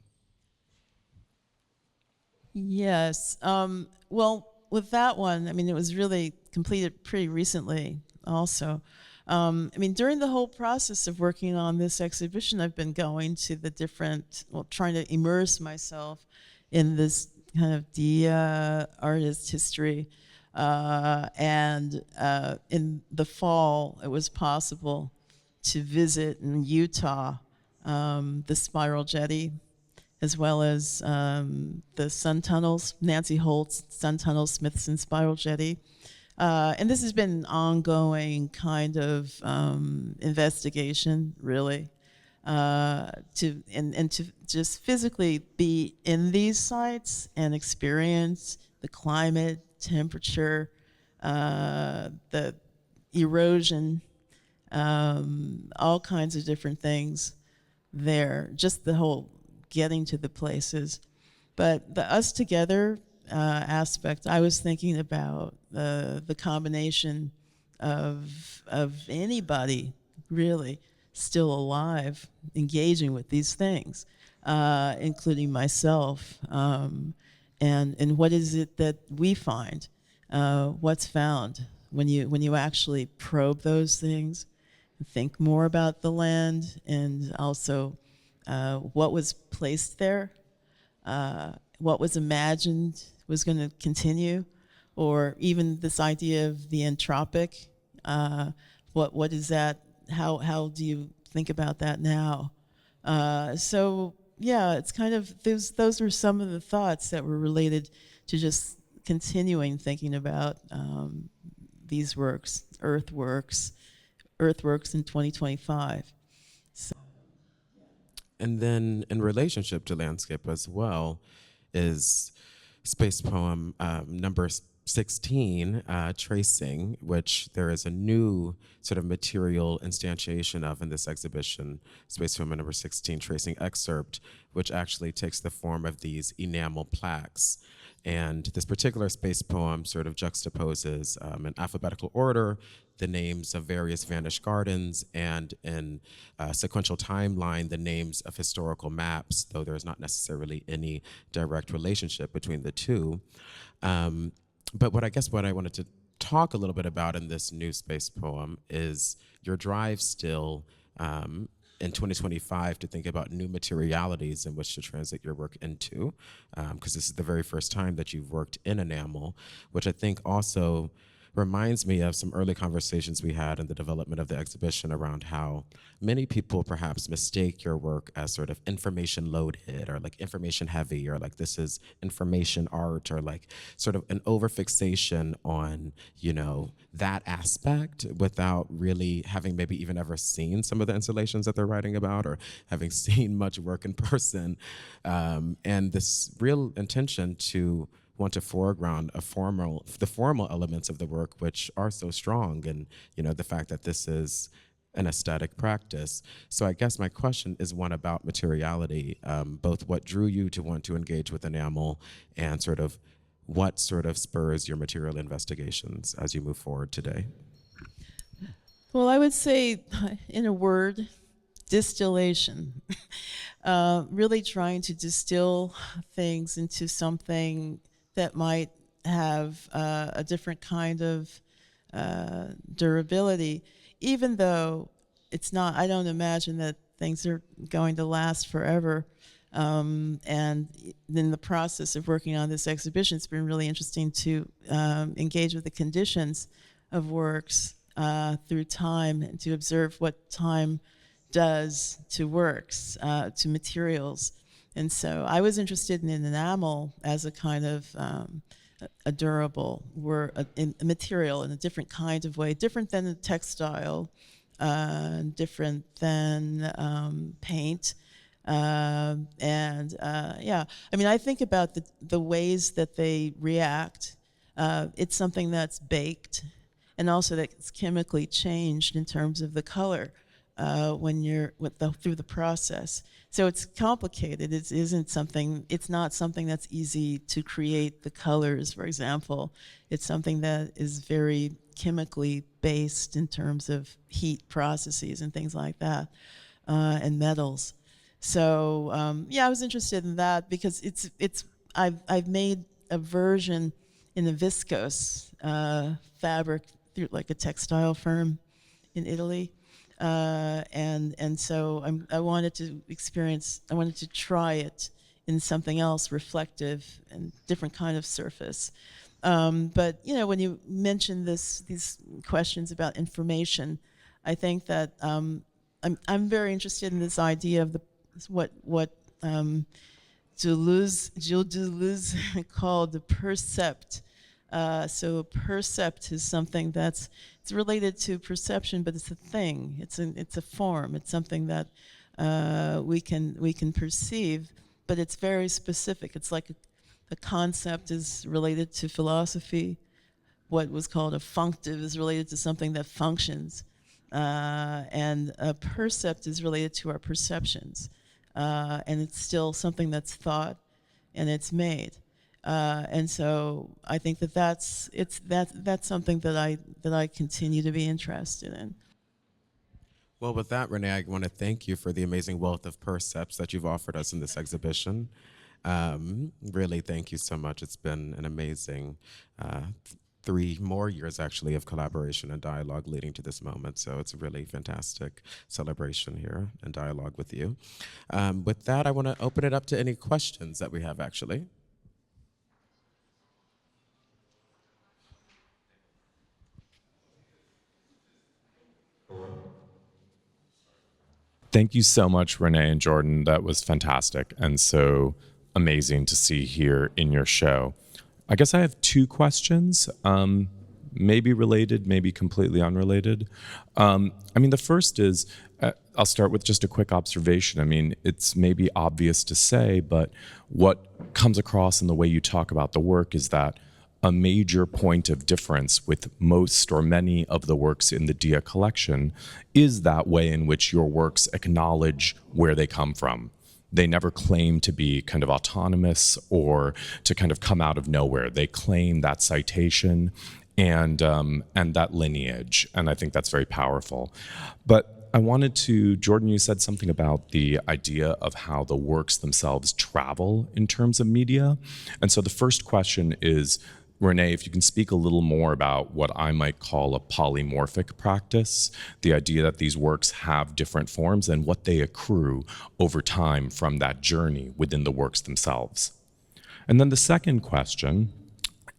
Speaker 2: Yes. Well, with that one, it was really completed pretty recently also. During the whole process of working on this exhibition, I've been going to the different, trying to immerse myself in this kind of the artist history. And in the fall, it was possible to visit in Utah the Spiral Jetty, as well as the sun tunnels, Nancy Holt's sun tunnels, Smithson Spiral Jetty. And this has been an ongoing kind of investigation, really, to just physically be in these sites and experience the climate, temperature, the erosion, all kinds of different things there, just the whole getting to the places. But the Us Together aspect, I was thinking about the combination of anybody really still alive engaging with these things, including myself, and what is it that we find, what's found when you actually probe those things, think more about the land, and also what was placed there, what was imagined was going to continue, or even this idea of the entropic. What is that? How do you think about that now? So yeah, it's kind of those were some of the thoughts that were related to just continuing thinking about these works, earthworks in 2025. So.
Speaker 1: And then in relationship to landscape as well is space poem number 16, Tracing, which there is a new sort of material instantiation of in this exhibition, space poem number 16, Tracing excerpt, which actually takes the form of these enamel plaques. And this particular space poem sort of juxtaposes in alphabetical order the names of various vanished gardens, and in sequential timeline, the names of historical maps, though there's not necessarily any direct relationship between the two. But what I wanted to talk a little bit about in this new space poem is your drive still in 2025 to think about new materialities in which to translate your work into, because this is the very first time that you've worked in enamel, which I think also reminds me of some early conversations we had in the development of the exhibition around how many people perhaps mistake your work as sort of information loaded or like information heavy, or like this is information art, or like sort of an overfixation on, that aspect without really having maybe even ever seen some of the installations that they're writing about, or having seen much work in person. And this real intention to want to foreground the formal elements of the work, which are so strong, and the fact that this is an aesthetic practice. So I guess my question is one about materiality, both what drew you to want to engage with enamel, and sort of what sort of spurs your material investigations as you move forward today.
Speaker 2: Well, I would say, in a word, distillation. Really trying to distill things into something that might have a different kind of durability, even though it's not, I don't imagine that things are going to last forever. And in the process of working on this exhibition, it's been really interesting to engage with the conditions of works through time, and to observe what time does to works, to materials. And so I was interested in enamel as a kind of a durable material in a different kind of way, different than a textile, different than paint. I think about the ways that they react it's something that's baked, and also that's chemically changed in terms of the color when you're through the process. So it's complicated. It's not something that's easy to create the colors, for example. It's something that is very chemically based in terms of heat processes and things like that, and metals. So yeah, I was interested in that because I've made a version in a viscose fabric through like a textile firm in Italy, and so I wanted to try it in something else reflective and different kind of surface. But you know, when you mention these questions about information, I think that I'm very interested in this idea of what Gilles Deleuze called the percept. So a percept is something it's related to perception, but it's a thing. It's a form. It's something that we can perceive, but it's very specific. It's like a concept is related to philosophy. What was called a functive is related to something that functions, and a percept is related to our perceptions, and it's still something that's thought, and it's made. And so I think that's something that I continue to be interested in.
Speaker 1: Well, with that, Renee, I want to thank you for the amazing wealth of percepts that you've offered us in this exhibition. Really, thank you so much. It's been an amazing 3 more years, actually, of collaboration and dialogue leading to this moment. So it's a really fantastic celebration here and dialogue with you. With that, I want to open it up to any questions that we have, actually.
Speaker 3: Thank you so much, Renee and Jordan. That was fantastic and so amazing to see here in your show. I guess I have 2 questions, maybe related, maybe completely unrelated. The first is, I'll start with just a quick observation. It's maybe obvious to say, but what comes across in the way you talk about the work is that a major point of difference with most or many of the works in the Dia collection is that way in which your works acknowledge where they come from. They never claim to be kind of autonomous or to kind of come out of nowhere. They claim that citation and that lineage, and I think that's very powerful. But I wanted to, Jordan, you said something about the idea of how the works themselves travel in terms of media. And so the first question is, Renee, if you can speak a little more about what I might call a polymorphic practice, the idea that these works have different forms and what they accrue over time from that journey within the works themselves. And then the second question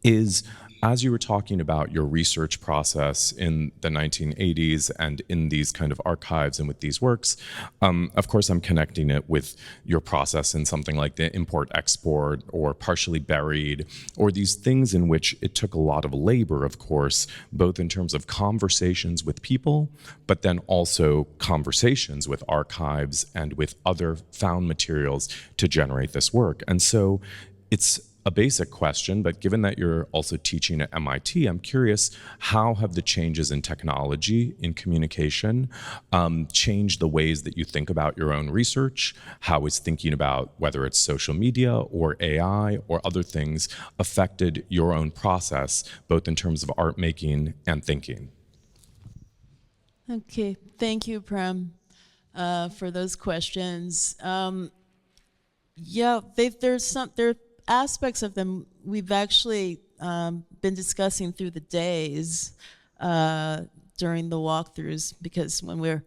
Speaker 3: is, as you were talking about your research process in the 1980s and in these kind of archives and with these works, of course I'm connecting it with your process in something like the import-export or partially buried, or these things in which it took a lot of labor, of course, both in terms of conversations with people, but then also conversations with archives and with other found materials to generate this work. And so it's a basic question, but given that you're also teaching at MIT, I'm curious, how have the changes in technology, in communication, changed the ways that you think about your own research? How is thinking about whether it's social media or AI or other things affected your own process, both in terms of art making and thinking?
Speaker 2: Okay, thank you, Prem, for those questions. Yeah, there are aspects of them we've actually been discussing through the days during the walkthroughs, because when we're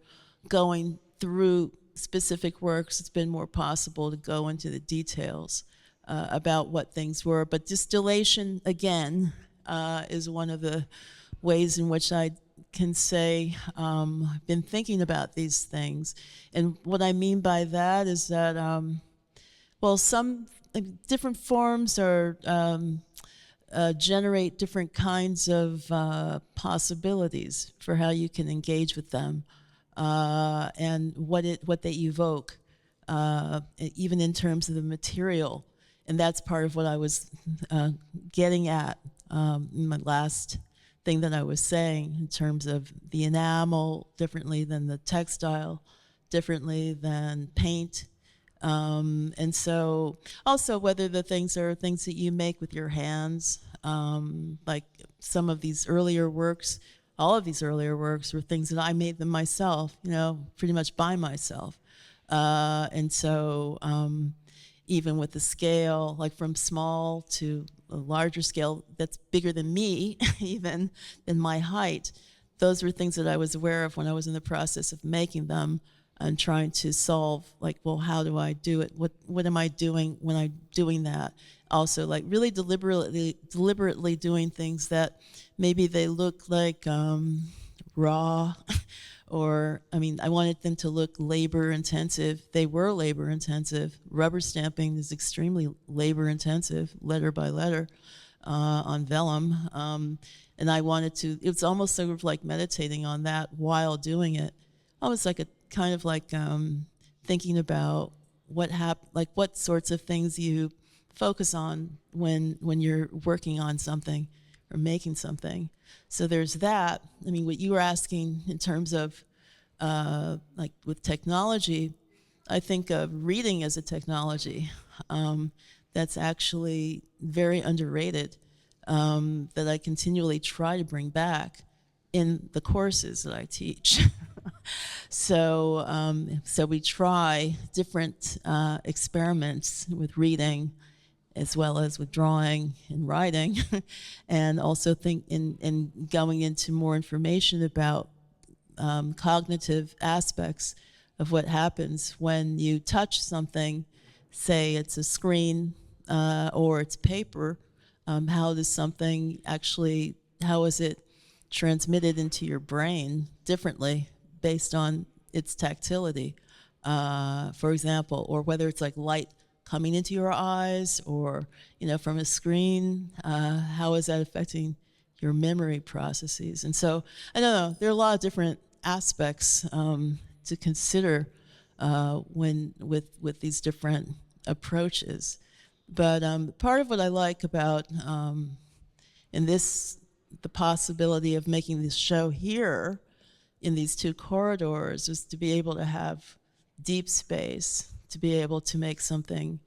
Speaker 2: going through specific works, it's been more possible to go into the details about what things were. But distillation, again, is one of the ways in which I can say I've been thinking about these things. And what I mean by that is that, well, some different forms are generate different kinds of possibilities for how you can engage with them, and what they evoke, even in terms of the material. And that's part of what I was getting at My last thing that I was saying in terms of the enamel differently than the textile, differently than paint. And so also whether the things are things that you make with your hands, like some of these earlier works, all of these earlier works were things that I made them myself, pretty much by myself. And so even with the scale, like from small to a larger scale that's bigger than me, even than my height, those were things that I was aware of when I was in the process of making them and trying to solve, like, well, how do I do it? What am I doing when I'm doing that? Also, like, really deliberately doing things that maybe they look like raw, or, I wanted them to look labor intensive. They were labor intensive. Rubber stamping is extremely labor intensive, letter by letter, on vellum. And I wanted to, it's almost sort of like meditating on that while doing it. Almost like a kind of like thinking about what sorts of things you focus on when you're working on something or making something. So there's that. What you were asking in terms of like with technology, I think of reading as a technology that's actually very underrated, that I continually try to bring back in the courses that I teach. So we try different experiments with reading as well as with drawing and writing, and also think in going into more information about cognitive aspects of what happens when you touch something, say it's a screen or it's paper. How does something actually, how is it transmitted into your brain differently based on its tactility, for example, or whether it's like light coming into your eyes or, from a screen, how is that affecting your memory processes? And so, I don't know, there are a lot of different aspects to consider with these different approaches. But part of what I like about the possibility of making this show here in these two corridors is to be able to have deep space, to be able to make something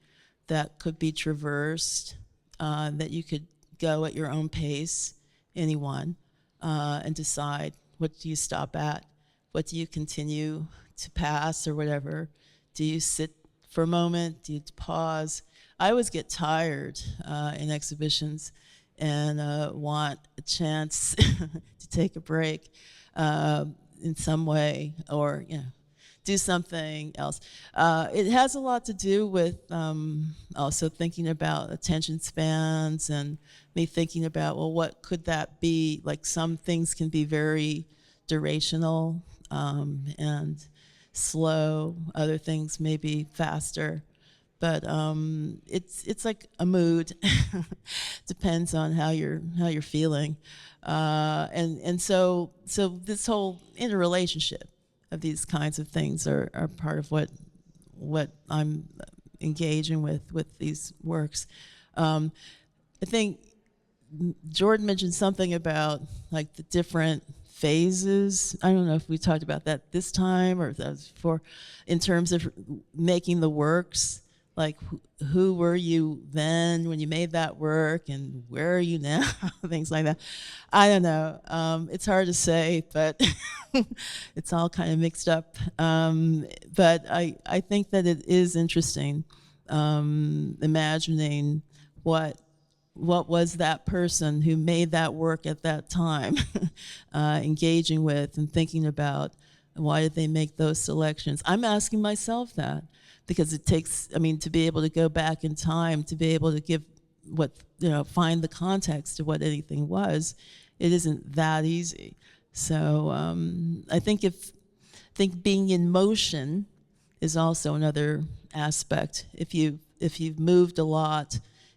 Speaker 2: that could be traversed, that you could go at your own pace, anyone, and decide what do you stop at, what do you continue to pass or whatever. Do you sit for a moment? Do you pause? I always get tired in exhibitions and want a chance to take a break in some way, or do something else. It has a lot to do with also thinking about attention spans and me thinking about, well, what could that be? Like some things can be very durational and slow. Other things may be faster. But it's like a mood. Depends on how you're feeling, and so this whole interrelationship of these kinds of things are part of what I'm engaging with these works. I think Jordan mentioned something about like the different phases. I don't know if we talked about that this time or if that was before, in terms of making the works. Like, who were you then when you made that work, and where are you now? Things like that. I don't know. It's hard to say, but it's all kind of mixed up. But I think that it is interesting imagining what was that person who made that work at that time engaging with and thinking about, why did they make those selections? I'm asking myself that. Because it takes, to be able to go back in time, to be able to give find the context of what anything was, it isn't that easy. So I think being in motion is also another aspect. If you've moved a lot,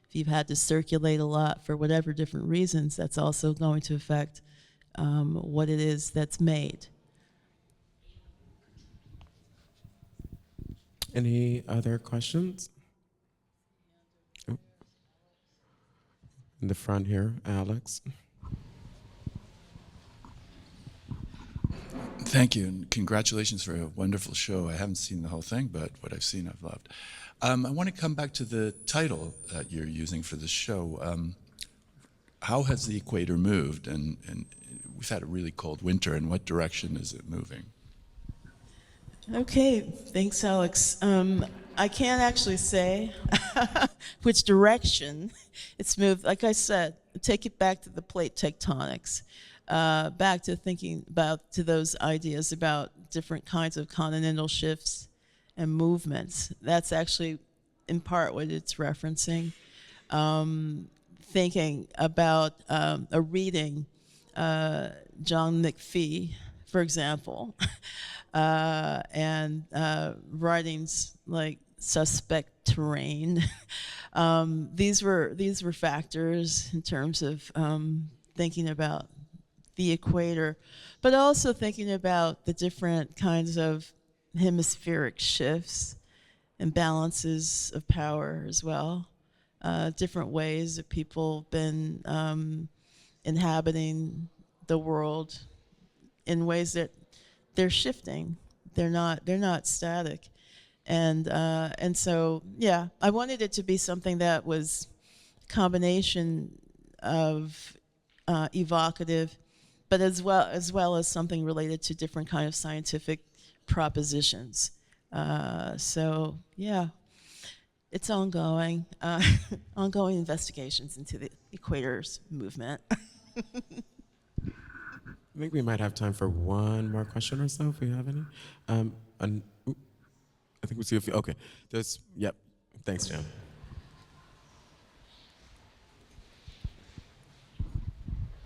Speaker 2: if you've had to circulate a lot for whatever different reasons, that's also going to affect what it is that's made. Any other questions?
Speaker 1: In the front here, Alex.
Speaker 4: Thank you, and congratulations for a wonderful show. I haven't seen the whole thing, but what I've seen, I've loved. I want to come back to the title that you're using for the show. How has the equator moved? And we've had a really cold winter. In what direction is it moving?
Speaker 2: Okay, thanks, Alex. I can't actually say which direction it's moved. Like I said, take it back to the plate tectonics, back to thinking to those ideas about different kinds of continental shifts and movements. That's actually in part what it's referencing. Thinking about reading John McPhee, for example, and writings like Suspect Terrain. These were factors in terms of thinking about the equator, but also thinking about the different kinds of hemispheric shifts and balances of power as well. Different ways that people been inhabiting the world in ways that they're shifting. They're not static, and so yeah, I wanted it to be something that was a combination of evocative, but as well as something related to different kind of scientific propositions. So yeah, it's ongoing, ongoing investigations into the equator's movement.
Speaker 1: I think we might have time for one more question or so, if we have any. I think we see a few. Okay, yep. Thanks, Jan.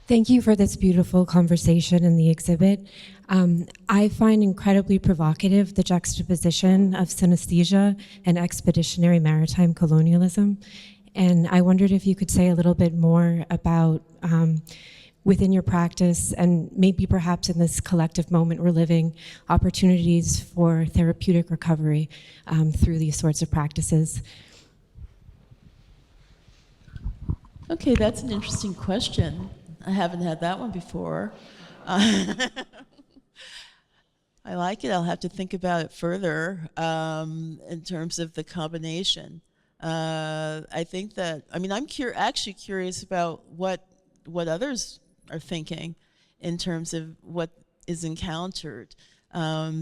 Speaker 5: Thank you for this beautiful conversation in the exhibit. I find incredibly provocative the juxtaposition of synesthesia and expeditionary maritime colonialism. And I wondered if you could say a little bit more about, within your practice, and maybe perhaps in this collective moment we're living, opportunities for therapeutic recovery through these sorts of practices.
Speaker 2: Okay, that's an interesting question. I haven't had that one before. I like it. I'll have to think about it further in terms of the combination. I think that, I mean, I'm actually curious about what others are thinking in terms of what is encountered,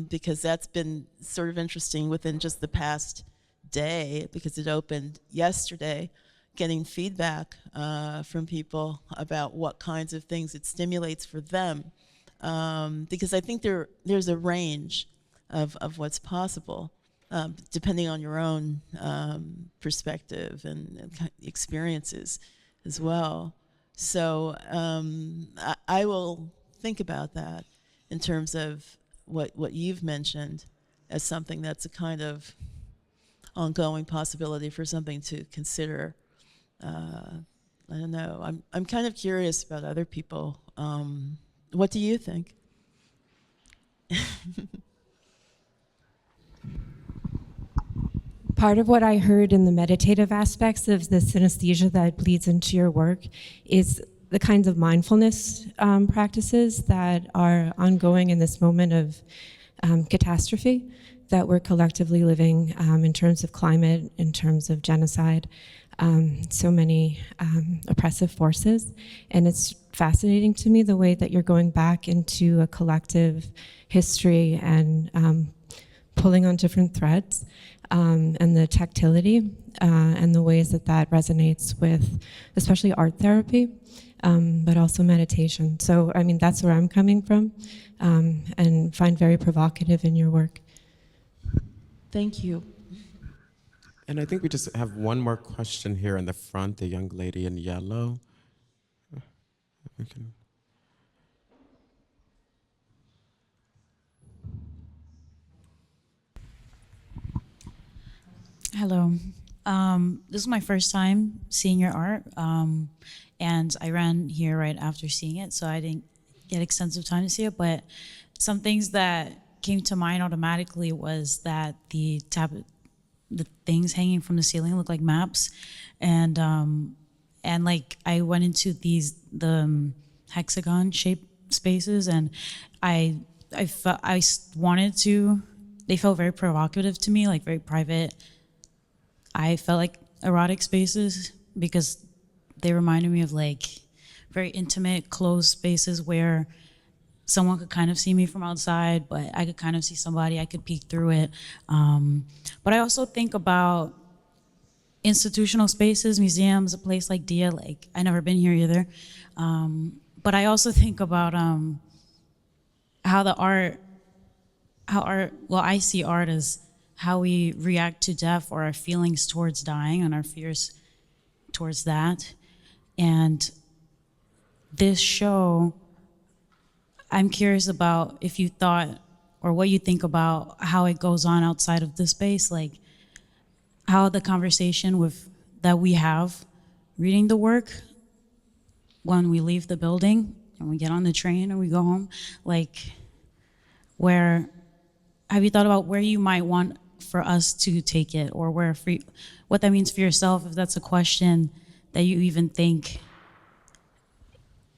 Speaker 2: because that's been sort of interesting within just the past day, because it opened yesterday, getting feedback from people about what kinds of things it stimulates for them, because I think there's a range of what's possible, depending on your own perspective and experiences as well. So I will think about that in terms of what you've mentioned as something that's a kind of ongoing possibility for something to consider. I don't know. I'm kind of curious about other people. What do you think?
Speaker 5: Part of what I heard in the meditative aspects of the synesthesia that bleeds into your work is the kinds of mindfulness practices that are ongoing in this moment of catastrophe that we're collectively living in terms of climate, in terms of genocide, so many oppressive forces. And it's fascinating to me the way that you're going back into a collective history and pulling on different threads. And the tactility and the ways that resonates with especially art therapy, but also meditation. So, I mean, that's where I'm coming from, and find very provocative in your work.
Speaker 2: Thank you.
Speaker 1: And I think we just have one more question here in the front, the young lady in yellow. We can...
Speaker 6: Hello. This is my first time seeing your art, and I ran here right after seeing it, so I didn't get extensive time to see it, but some things that came to mind automatically was that the things hanging from the ceiling look like maps, and and like I went into the hexagon shaped spaces, and I wanted to. They felt very provocative to me, like very private. I felt like erotic spaces because they reminded me of like very intimate, closed spaces where someone could kind of see me from outside, but I could kind of see somebody, I could peek through it. But I also think about institutional spaces, museums, a place like DIA, like I never been here either. But I also think about I see art as how we react to death, or our feelings towards dying and our fears towards that. And this show, I'm curious about if you thought, or what you think about how it goes on outside of the space, like how the conversation that we have reading the work when we leave the building and we get on the train and we go home, like have you thought about where you might want for us to take it, or what that means for yourself, if that's a question that you even think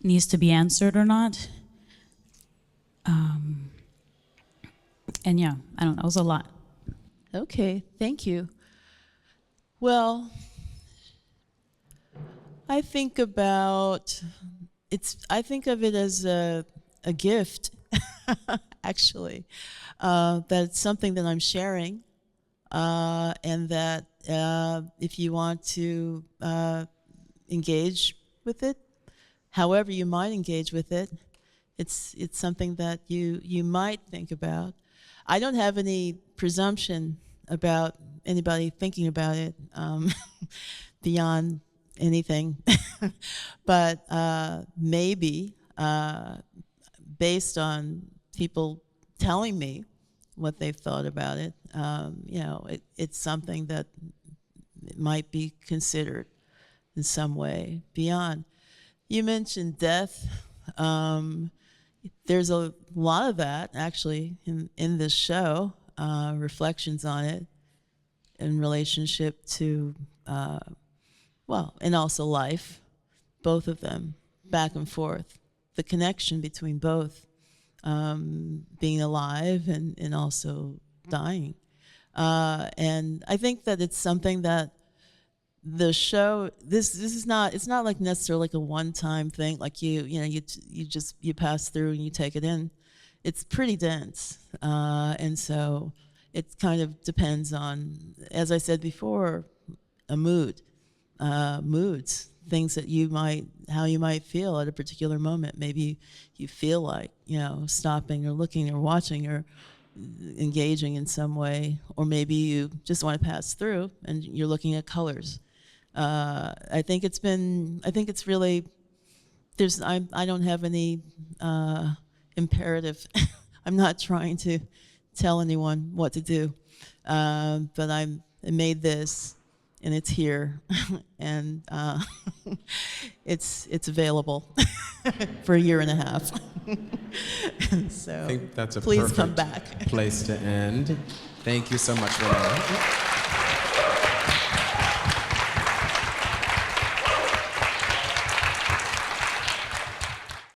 Speaker 6: needs to be answered or not? And yeah, I don't know, it was a lot.
Speaker 2: Okay, thank you. Well, I think of it as a gift, actually, that it's something that I'm sharing, and that if you want to engage with it, however you might engage with it, it's something that you might think about. I don't have any presumption about anybody thinking about it beyond anything, but maybe based on people telling me what they've thought about it, it's something that might be considered in some way beyond. You mentioned death. There's a lot of that actually in this show, reflections on it in relationship to, and also life, both of them, back and forth, the connection between both, being alive and also dying. And I think that it's something that the show, this is not, it's not like necessarily like a one-time thing, like you pass through and you take it in. It's pretty dense, and so it kind of depends on, as I said before, a moods, things that how you might feel at a particular moment. Maybe you feel like, stopping or looking or watching or engaging in some way, or maybe you just want to pass through and you're looking at colors. I think it's really, I don't have any imperative. I'm not trying to tell anyone what to do, but I made this, and it's here, and it's available for a year and a half. So
Speaker 1: I think that's a
Speaker 2: please
Speaker 1: perfect
Speaker 2: come back.
Speaker 1: place to end. Thank you so much, Renée.